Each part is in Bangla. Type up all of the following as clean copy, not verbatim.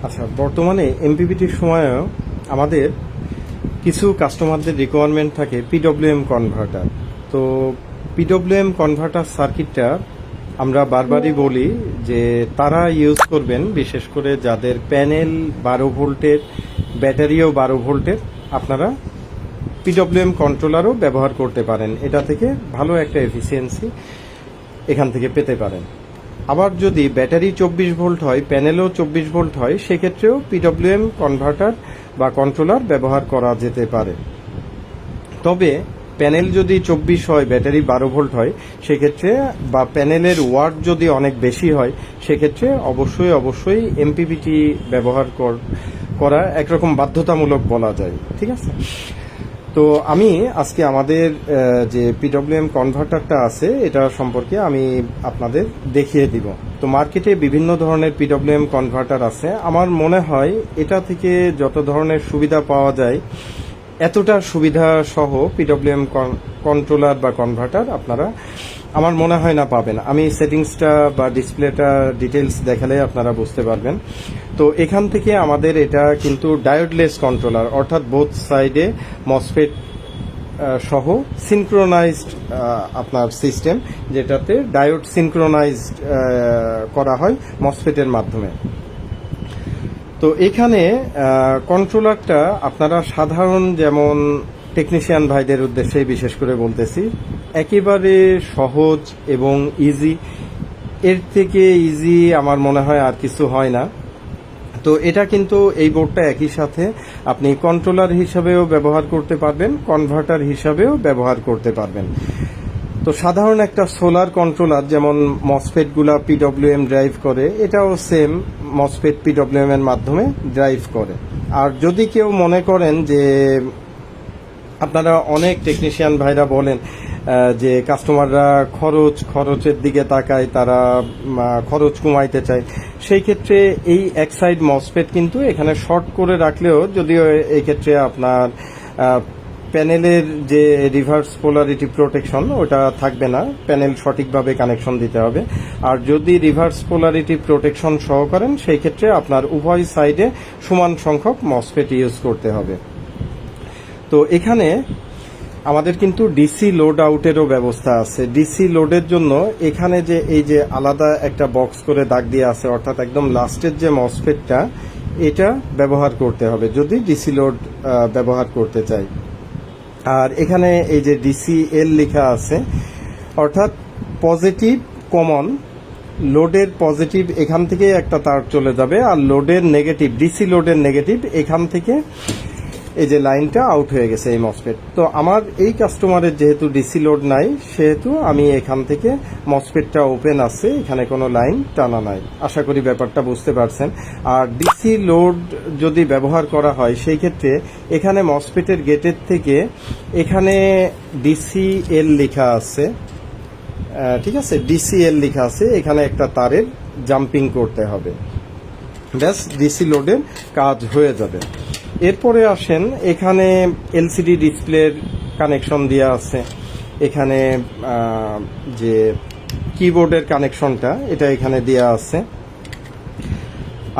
আচ্ছা, বর্তমানে এমপিপিটির সময়ও আমাদের কিছু কাস্টমারদের রিকোয়ারমেন্ট থাকে পিডব্লিউএম কনভার্টার। তো পিডব্লিউএম কনভার্টার সার্কিটটা আমরা বারবারই বলি যে তারা ইউজ করবেন, বিশেষ করে যাদের প্যানেল 12 ভোল্টের, ব্যাটারিও 12 ভোল্টের। আপনারা পিডব্লিউএম কন্ট্রোলারও ব্যবহার করতে পারেন, এটা থেকে ভালো একটা এফিসিয়েন্সি এখান থেকে পেতে পারেন। আবার যদি ব্যাটারি 24 ভোল্ট হয়, প্যানেলও 24 ভোল্ট হয়, সেক্ষেত্রেও পিডব্লিউএম কনভার্টার বা কন্ট্রোলার ব্যবহার করা যেতে পারে। তবে প্যানেল যদি 24 হয়, ব্যাটারি 12 ভোল্ট হয়, সেক্ষেত্রে বা প্যানেলের ওয়াট যদি অনেক বেশি হয়, সেক্ষেত্রে অবশ্যই এমপিপিটি ব্যবহার করা একরকম বাধ্যতামূলক বলা যায়। ঠিক আছে, তো আমি আজকে আমাদের যে পিডব্লিউএম কনভার্টারটা আছে এটা সম্পর্কে আমি আপনাদের দেখিয়ে দিব। তো মার্কেটে বিভিন্ন ধরনের পিডব্লিউএম কনভার্টার আছে। আমার মনে হয় এটা থেকে যত ধরনের সুবিধা পাওয়া যায়, এতটা সুবিধা সহ পিডব্লিউএম কন্ট্রোলার বা কনভার্টার আপনারা আমার মনে হয় না পাবেন। আমি সেটিংসটা বা ডিসপ্লেটা ডিটেলস দেখালে আপনারা বুঝতে পারবেন। তো এখান থেকে আমাদের এটা কিন্তু ডায়োডলেস কন্ট্রোলার, অর্থাৎ বোথ সাইডে মসফেট সহ সিনক্রোনাইজড আপনার সিস্টেম, যেটাতে ডায়োড সিনক্রোনাইজড করা হয় মসফেটের মাধ্যমে। তো এখানে কন্ট্রোলারটা আপনারা সাধারণ, যেমন টেকনিশিয়ান ভাইদের উদ্দেশ্যে বিশেষ করে বলতেছি, একেবারে সহজ এবং ইজি। এর থেকে ইজি আমার মনে হয় আর কিছু হয় না। তো এটা কিন্তু এই বোর্ডটা একই সাথে আপনি কন্ট্রোলার হিসাবেও ব্যবহার করতে পারবেন, কনভার্টার হিসাবেও ব্যবহার করতে পারবেন। তো সাধারণ একটা সোলার কন্ট্রোলার যেমন মসফেটগুলা পিডব্লিউএম ড্রাইভ করে, এটাও সেম মসফেট পিডব্লিউএম এর মাধ্যমে ড্রাইভ করে। আর যদি কেউ মনে করেন যে আপনারা অনেক টেকনিশিয়ান ভাইরা বলেন যে কাস্টমাররা খরচের দিকে তাকায়, তারা খরচ কমাইতে চায়, সেই ক্ষেত্রে এই এক সাইড মসফেট কিন্তু এখানে শর্ট করে রাখলেও, যদিও এই ক্ষেত্রে আপনার প্যানেলের যে রিভার্স পোলারিটি প্রোটেকশন ওটা থাকবে না, প্যানেল সঠিকভাবে কানেকশন দিতে হবে। আর যদি রিভার্স পোলারিটি প্রোটেকশন সহ করেন, সেই ক্ষেত্রে আপনার উভয় সাইডে সমান সংখ্যক মসফেট ইউজ করতে হবে। তো এখানে আমাদের কিন্তু ডিসি লোড আউটেরও ব্যবস্থা আছে। ডিসি লোডের জন্য এখানে যে এই যে আলাদা একটা বক্স করে দাগ দিয়ে আছে, অর্থাৎ একদম লাস্টের যে মসফেটটা, এটা ব্যবহার করতে হবে যদি ডিসি লোড ব্যবহার করতে চাই। আর এখানে এই যে ডিসিএল লেখা আছে, অর্থাৎ পজিটিভ কমন, লোডের পজিটিভ এখান থেকে একটা তার চলে যাবে, আর লোডের নেগেটিভ, ডিসি লোডের নেগেটিভ এখান থেকে এই যে লাইনটা আউট হয়ে গেছে এই মসফেট। তো আমার এই কাস্টমারের যেহেতু ডিসি লোড নাই, সেহেতু আমি এখান থেকে মসফেটটা ওপেন আছে, এখানে কোনো লাইন টানা নাই। আশা করি ব্যাপারটা বুঝতে পারছেন। আর ডিসি লোড যদি ব্যবহার করা হয়, সেই ক্ষেত্রে এখানে মসফেটের গেটের থেকে এখানে ডিসিএল লেখা আছে, ঠিক আছে, ডিসিএল লেখা আছে, এখানে একটা তারের জাম্পিং করতে হবে, ব্যাস ডিসি লোডের কাজ হয়ে যাবে। এরপরে আসেন, এখানে এলসিডি ডিসপ্লের কানেকশন দেওয়া আছে, এখানে যে কিবোর্ডের কানেকশনটা এটা এখানে দেওয়া আছে।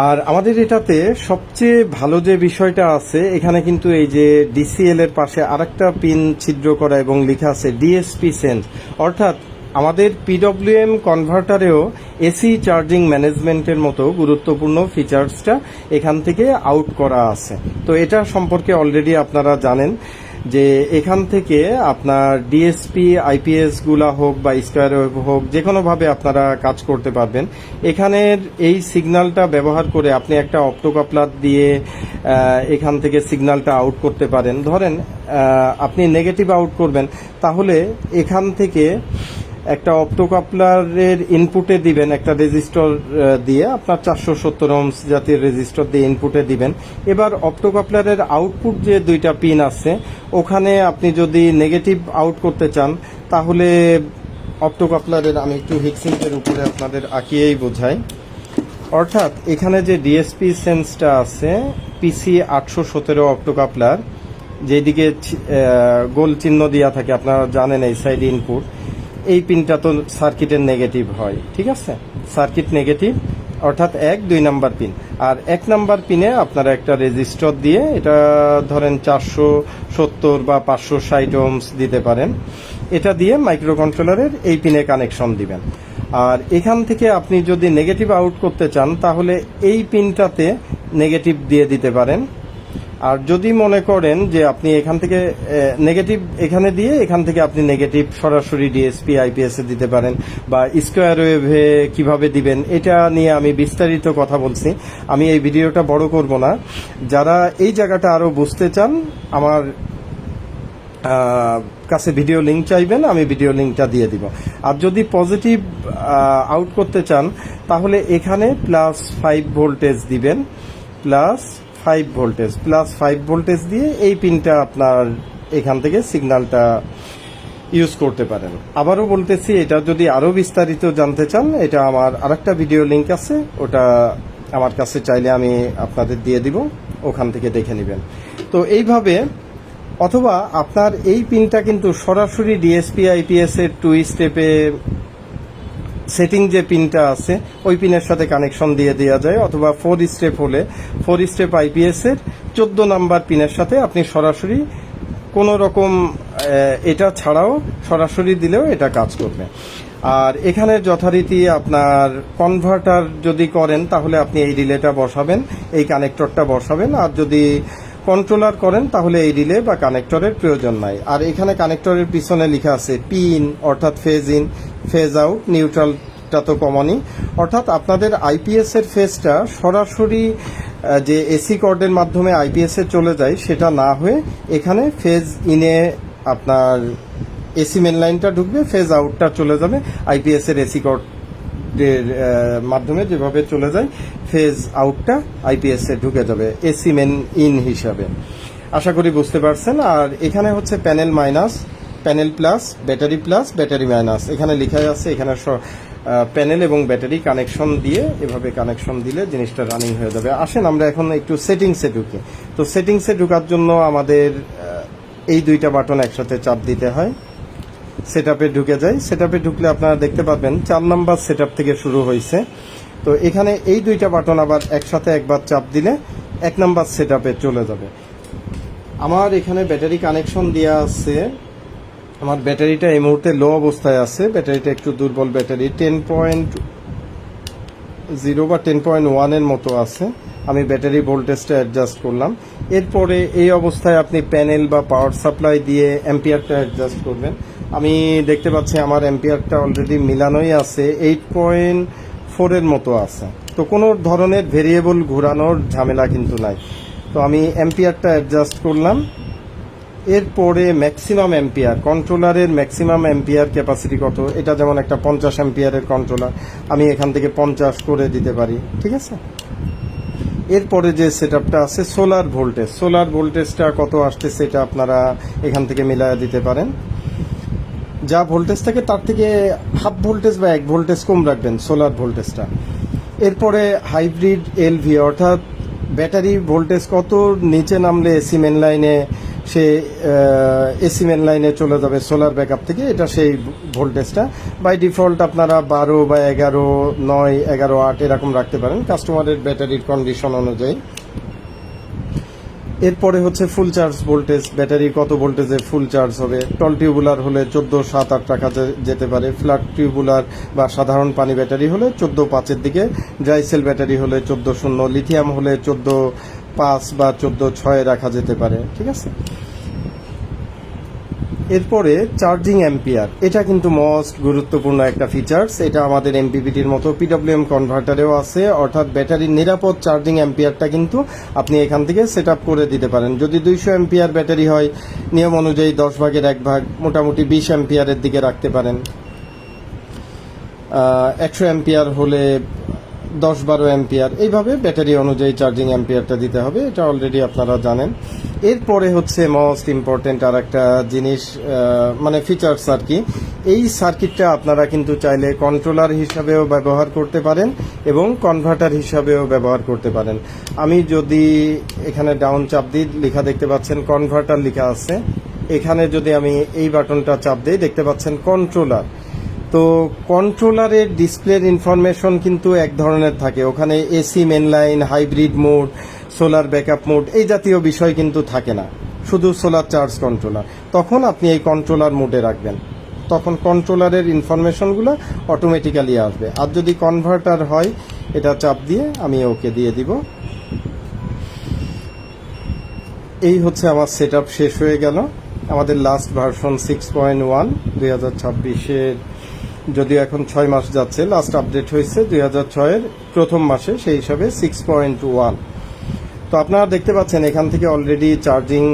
আর আমাদের এটাতে সবচেয়ে ভালো যে বিষয়টা আছে, এখানে কিন্তু এই যে ডিসিএল এর পাশে আরেকটা পিন ছিদ্র করা এবং লেখা আছে ডিএসপি সেন্স, অর্থাৎ আমাদের পিডব্লিউএম কনভার্টারেও এসি চার্জিং ম্যানেজমেন্টের মতো গুরুত্বপূর্ণ ফিচার্সটা এখান থেকে আউট করা আছে। তো এটা সম্পর্কে অলরেডি আপনারা জানেন যে এখান থেকে আপনার ডিএসপি আইপিএস গুলা হোক বা স্কোয়ার ওয়েভ হোক, যে কোনোভাবে আপনারা কাজ করতে পারবেন। এখানের এই সিগন্যালটা ব্যবহার করে আপনি একটা অপ্টোকাপলার দিয়ে এখান থেকে সিগন্যালটা আউট করতে পারেন। ধরেন আপনি নেগেটিভ আউট করবেন, তাহলে এখান থেকে একটা অপ্টোকাপলারের ইনপুটে দিবেন একটা রেজিস্টর দিয়ে, আপনার 470 ohms জাতীয় রেজিস্টর দিয়ে ইনপুটে দিবেন। এবার অপ্টোকাপলারের আউটপুট যে দুইটা পিন আছে, ওখানে আপনি যদি নেগেটিভ আউট করতে চান, তাহলে অপ্টোকাপলারের, আমি একটু হিটসিঙ্কের উপরে আপনাদের আঁকিয়েই বোঝাই, অর্থাৎ এখানে যে ডিএসপি সেন্সটা আছে, পিসি 817 অপ্টোকাপলার, যেদিকে গোল চিহ্ন দেওয়া থাকে, আপনারা জানেন এই সাইড ইনপুট, এই পিনটা তো সার্কিটের নেগেটিভ হয়, ঠিক আছে, সার্কিট নেগেটিভ, অর্থাৎ 1-2 নাম্বার পিন। আর 1 নাম্বার পিনে আপনারা একটা রেজিস্টর দিয়ে, এটা ধরেন 470 বা 560 ওহমস দিতে পারেন, এটা দিয়ে মাইক্রো কন্ট্রোলারের এই পিনে কানেকশন দিবেন। আর এখান থেকে আপনি যদি নেগেটিভ আউট করতে চান তাহলে এই পিনটাতে নেগেটিভ দিয়ে দিতে পারেন। আর যদি মনে করেন যে আপনি এখান থেকে নেগেটিভ এখানে দিয়ে এখান থেকে আপনি নেগেটিভ সরাসরি ডিএসপি আইপিএস এ দিতে পারেন, বা স্কোয়ার ওয়েভে কিভাবে দিবেন এটা নিয়ে আমি বিস্তারিত কথা বলছি। আমি এই ভিডিওটা বড় করব না। যারা এই জায়গাটা আরো বুঝতে চান আমার কাছে ভিডিও লিঙ্ক চাইবেন, আমি ভিডিও লিঙ্কটা দিয়ে দিব। আর যদি পজিটিভ আউট করতে চান তাহলে এখানে +5 ভোল্টেজ দিবেন, +5 ভোল্টেজ দিয়ে এই পিনটা আপনার এখান থেকে সিগন্যালটা ইউজ করতে পারেন। আবারও বলতেছি, এটা যদি আরো বিস্তারিত জানতে চান এটা আমার আরেকটা ভিডিও লিঙ্ক আছে, ওটা আমার কাছে চাইলে আমি আপনাদের দিয়ে দিব, ওখান থেকে দেখে নেবেন। তো এইভাবে, অথবা আপনার এই পিনটা কিন্তু সরাসরি ডিএসপি আইপিএস এর 2 স্টেপে সেটিং যে পিনটা আছে ওই পিনের সাথে কানেকশন দিয়ে দেওয়া যায়, অথবা 4 স্টেপ হলে 4 স্টেপ আইপিএস এর 14 নাম্বার পিনের সাথে আপনি সরাসরি কোনো রকম এটা ছাড়াও সরাসরি দিলেও এটা কাজ করবে। আর এখানে যথারীতি আপনার কনভার্টার যদি করেন তাহলে আপনি এই রিলেটা বসাবেন, এই কানেক্টরটা বসাবেন। আর যদি কন্ট্রোলার করেন তাহলে এই রিলে বা কানেক্টরের প্রয়োজন নাই। আর এখানে কানেক্টরের পিছনে লেখা আছে পিন, অর্থাৎ ফেজ ইন, ফেজ আউট, নিউট্রালটা তো কমনই। অর্থাৎ আপনাদের আইপিএস এর ফেজটা সরাসরি যে এসি কর্ডের মাধ্যমে আইপিএস এ চলে যায় সেটা না হয়ে এখানে ফেজ ইনে আপনার এসি মেন লাইনটা ঢুকবে, ফেজ আউটটা চলে যাবে আইপিএস এর এসি কর্ড এর মাধ্যমে যেভাবে চলে যায়, ফেজ আউটটা আইপিএস এ ঢুকে যাবে এসি মেন ইন হিসাবে। আশা করি বুঝতে পারছেন। আর এখানে হচ্ছে panel minus, panel plus, battery minus, এখানে লেখাই আছে। এখানে প্যানেল এবং ব্যাটারি কানেকশন দিয়ে এভাবে কানেকশন দিলে জিনিসটা রানিং হয়ে যাবে। আসেন আমরা এখন একটু সেটিংসে ঢুকি। তো সেটিংসে ঢোকার জন্য আমাদের এই 2টা বাটন একসাথে চাপ দিতে হয়। সেটআপে ঢুকে যাই। সেটআপে ঢুকলে আপনারা দেখতে পাবেন 4 নাম্বার সেটআপ থেকে শুরু হয়েছে। তো এখানে এই 2টা বাটন আবার একসাথে একবার চাপ দিলে 1 নাম্বার সেটআপে চলে যাবে। আমার এখানে ব্যাটারি কানেকশন দেওয়া আছে। আমার ব্যাটারিটা এই মুহূর্তে লো অবস্থায় আছে, ব্যাটারিটা একটু দুর্বল ব্যাটারি, 10.0 বা 10.1 এর মতো আছে। আমি ব্যাটারি ভোল্টেজটা অ্যাডজাস্ট করলাম। এরপরে এই অবস্থায় আপনি প্যানেল বা পাওয়ার সাপ্লাই দিয়ে অ্যাম্পিয়ারটা অ্যাডজাস্ট করবেন। আমি দেখতে পাচ্ছি আমার অ্যাম্পিয়ারটা অলরেডি মিলানোই আছে, 8.4 এর মতো আছে। তো কোনো ধরনের ভেরিয়েবল ঘোরানোর ঝামেলা কিন্তু নাই। তো আমি অ্যাম্পিয়ারটা অ্যাডজাস্ট করলাম। এরপরে ম্যাক্সিমাম অ্যাম্পিয়ার, কন্ট্রোলারের ম্যাক্সিমাম অ্যাম্পিয়ার ক্যাপাসিটি কত, এটা যেমন একটা 50 অ্যাম্পিয়ারের কন্ট্রোলার, আমি এখান থেকে 50 করে দিতে পারি, ঠিক আছে। এরপরে যে সেটআপটা আছে সোলার ভোল্টেজটা কত আসছে সেটা আপনারা এখান থেকে মিলায়া দিতে পারেন। যা ভোল্টেজ থাকে তার থেকে হাফ ভোল্টেজ বা 1 ভোল্টেজ কম রাখবেন সোলার ভোল্টেজটা। এরপরে হাইব্রিড এলভি, অর্থাৎ ব্যাটারি ভোল্টেজ কত নিচে নামলে এসি মেন লাইনে সে এসি মেন লাইনে চলে যাবে সোলার ব্যাকআপ থেকে, এটা সেই ভোল্টেজটা। বাই ডিফল্ট আপনারা 12 বা 11, 9, 11, 8 এরকম রাখতে পারেন কাস্টমারের ব্যাটারির কন্ডিশন অনুযায়ী। এরপরে হচ্ছে ফুল চার্জ ভোল্টেজ, ব্যাটারি কত ভোল্টেজে ফুল চার্জ হবে। টল টিউবুলার হলে 14, 7, 8 রাখা যেতে পারে। ফ্ল্যাট টিউবুলার বা সাধারণ পানি ব্যাটারি হলে 14.5 দিকে, ড্রাই সেল ব্যাটারি হলে 14.0, লিথিয়াম হলে 14.5 বা 14.6 রাখা যেতে পারে, ঠিক আছে। এরপরে চার্জিং অ্যাম্পিয়ার, এটা কিন্তু মোস্ট গুরুত্বপূর্ণ একটা ফিচার্স। এটা আমাদের এমপিপিটির মতো পিডব্লিউএম কনভার্টারেও আছে, অর্থাৎ ব্যাটারির নিরাপদ চার্জিং অ্যাম্পিয়ারটা কিন্তু আপনি এখান থেকে সেট আপ করে দিতে পারেন। যদি 200 অ্যাম্পিয়ার ব্যাটারি হয়, নিয়ম অনুযায়ী 10 ভাগের 1 ভাগ, মোটামুটি 20 অ্যাম্পিয়ারের দিকে রাখতে পারেন। 100 অ্যাম্পিয়ার হলে 10-12 অ্যাম্পিয়ার, এইভাবে ব্যাটারি অনুযায়ী চার্জিং অ্যাম্পিয়ারটা দিতে হবে, এটা অলরেডি আপনারা জানেন। এরপরে হচ্ছে মোস্ট ইম্পর্টেন্ট আর একটা জিনিস, মানে ফিচার্স আর কি। এই সার্কিটটা আপনারা কিন্তু চাইলে কন্ট্রোলার হিসাবেও ব্যবহার করতে পারেন এবং কনভার্টার হিসাবেও ব্যবহার করতে পারেন। আমি যদি এখানে ডাউন চাপ দিই, লেখা দেখতে পাচ্ছেন কনভার্টার লেখা আছে। এখানে যদি আমি এই বাটনটা চাপ দিই দেখতে পাচ্ছেন কন্ট্রোলার। তো কন্ট্রোলারের ডিসপ্লের ইনফরমেশন কিন্তু এক ধরনের থাকে, ওখানে AC main line, hybrid mode, solar backup mode এই জাতীয় বিষয় কিন্তু থাকে না, শুধু সোলার চার্জ কন্ট্রোলার। তখন আপনি এই কন্ট্রোলার মোডে রাখবেন, তখন কন্ট্রোলারের ইনফরমেশনগুলো অটোমেটিক্যালি আসবে। আর যদি কনভার্টার হয়, এটা চাপ দিয়ে আমি ওকে দিয়ে দিব। এই হচ্ছে আমার সেটআপ শেষ হয়ে গেল। আমাদের লাস্ট ভার্সন 6.1 2026-এর, যদিও এখন 6 মাস যাচ্ছে, লাস্ট আপডেট হয়েছে 2006-এর প্রথম মাসে, সেই হিসাবে 6.1। তো আপনারা দেখতে পাচ্ছেন এখান থেকে অলরেডি চার্জিং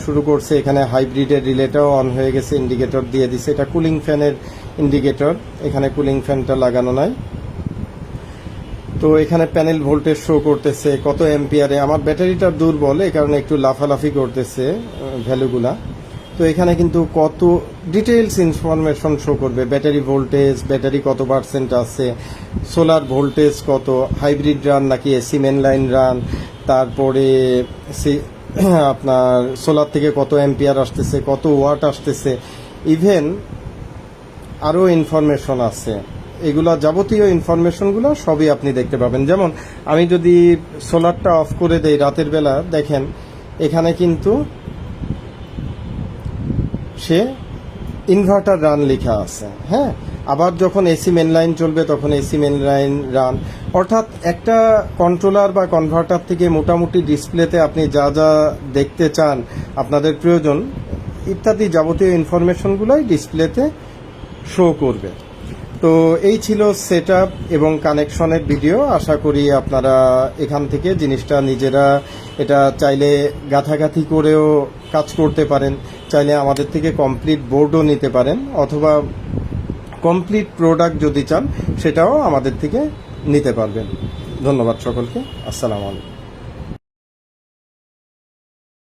শুরু করছে। এখানে হাইব্রিডের রিলেটাও অন হয়ে গেছে, ইন্ডিকেটর দিয়ে দিছে। এটা কুলিং ফ্যানের ইন্ডিকেটর, এখানে কুলিং ফ্যানটা লাগানো নাই। তো এখানে প্যানেল ভোল্টেজ শো করতেছে কত এম্পিয়ারে। আমার ব্যাটারিটা দুর্বল, এই কারণে একটু লাফালাফি করতেছে ভ্যালুগুলা। তো এখানে কিন্তু কত ডিটেইলস ইনফরমেশন শো করবে, ব্যাটারি ভোল্টেজ, ব্যাটারি কত পার্সেন্ট আছে, সোলার ভোল্টেজ কত, হাইব্রিড রান নাকি এসি মেন লাইন রান, তারপরে আপনার সোলার থেকে কত অ্যাম্পিয়ার আসতেছে, কত ওয়াট আসতেছে, ইভেন আরও ইনফরমেশন আছে। এগুলা যাবতীয় ইনফরমেশনগুলো সবই আপনি দেখতে পাবেন। যেমন আমি যদি সোলারটা অফ করে দেই রাতের বেলা, দেখেন এখানে কিন্তু সে ইনভার্টার রান লেখা আছে। হ্যাঁ, আবার যখন এসি মেন লাইন চলবে তখন এসি মেন লাইন রান। অর্থাৎ একটা কন্ট্রোলার বা কনভার্টার থেকে মোটামুটি ডিসপ্লেতে আপনি যা যা দেখতে চান, আপনাদের প্রয়োজন ইত্যাদি যাবতীয় ইনফরমেশনগুলোই ডিসপ্লেতে শো করবে। তো এই ছিল সেটআপ এবং কানেকশনের ভিডিও। আশা করি আপনারা এখান থেকে জিনিসটা নিজেরা এটা চাইলে গাঁথাগাঁথি করেও কাজ করতে পারেন, চাইলে আমাদের থেকে কমপ্লিট বোর্ডও নিতে পারেন, অথবা কমপ্লিট প্রোডাক্ট যদি চান সেটাও আমাদের থেকে নিতে পারবেন। ধন্যবাদ সকলকে। আসসালামু আলাইকুম।